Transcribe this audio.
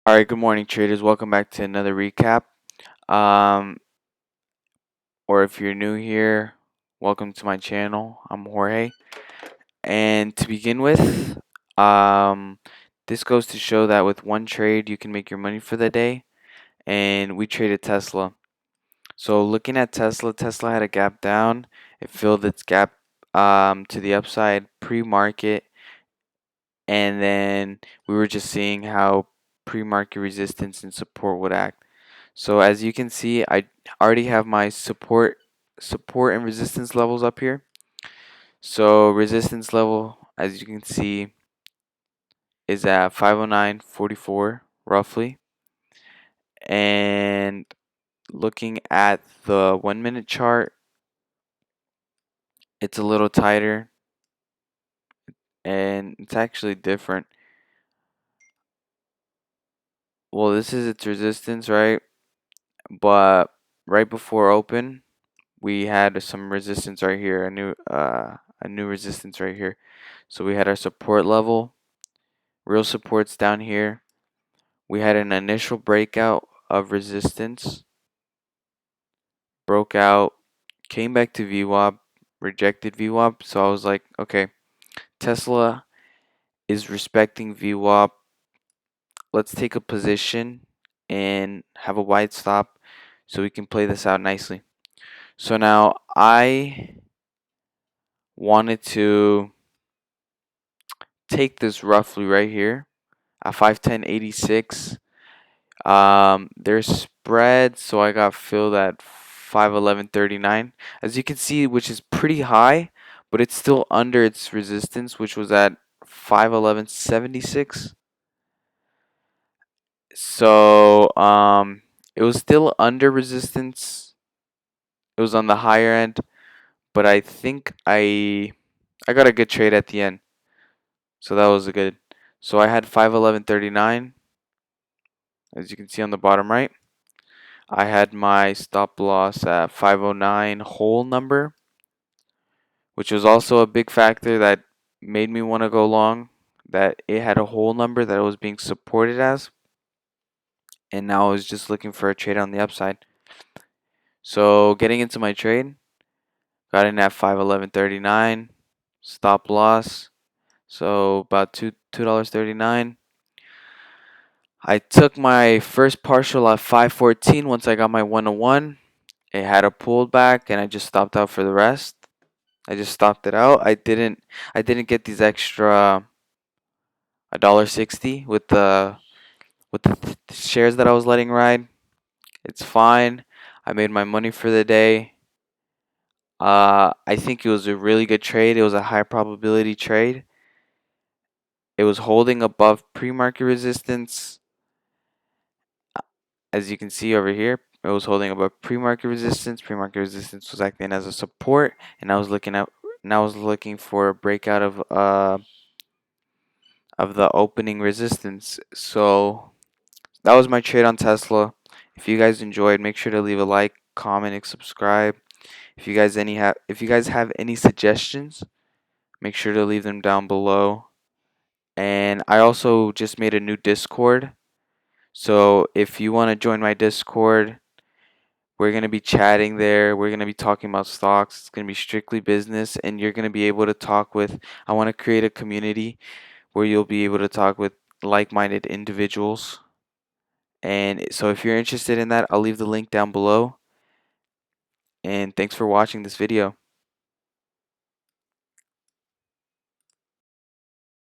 All right, good morning, traders. Welcome back to another recap. Um, or if you're new here, welcome to my channel. I'm Jorge. And to begin with, um, this goes to show that with one trade, you can make your money for the day. And we traded Tesla. So looking at Tesla, Tesla had a gap down. It filled its gap to the upside pre-market. And then we were just seeing how pre-market resistance and support would act. So as you can see, I already have my support and resistance levels up here. So resistance level, as you can see, is at 509.44 roughly. And looking at the 1 minute chart, it's a little tighter and it's actually different. Well, this is its resistance, right? But right before open, we had some resistance right here, a new resistance right here. So we had our support level, real supports down here. We had an initial breakout of resistance, broke out, came back to VWAP, rejected VWAP. So I was like, okay, Tesla is respecting VWAP. Let's take a position and have a wide stop so we can play this out nicely. So now I wanted to take this roughly right here at 510.86. There's spread, so I got filled at 511.39. As you can see, which is pretty high, but it's still under its resistance, which was at 511.76. So it was still under resistance. It was on the higher end, but I think I got a good trade at the end. So that was a good. So I had 511.39, as you can see on the bottom right. I had my stop loss at 509 whole number, which was also a big factor that made me want to go long, that it had a whole number that it was being supported as, and now I was just looking for a trade on the upside. So getting into my trade, got in at 511.39, stop loss, so about $2.39. I took my first partial at 514 once I got my 101. It had a pullback and I just stopped out for the rest. I just stopped it out. I didn't get these extra $1.60 with the shares that I was letting ride. It's fine. I made my money for the day. I think it was a really good trade. It was a high probability trade. It was holding above pre-market resistance. As you can see over here, it was holding above pre-market resistance. Pre-market resistance was acting as a support, and I was looking for a breakout of the opening resistance. So that was my trade on Tesla. If you guys enjoyed, make sure to leave a like, comment, and subscribe. If you guys have any suggestions, make sure to leave them down below. And I also just made a new Discord. So if you want to join my Discord, we're going to be chatting there. We're going to be talking about stocks. It's going to be strictly business, and you're going to be able to talk with. I want to create a community where you'll be able to talk with like-minded individuals. And so if you're interested in that, I'll leave the link down below. And thanks for watching this video.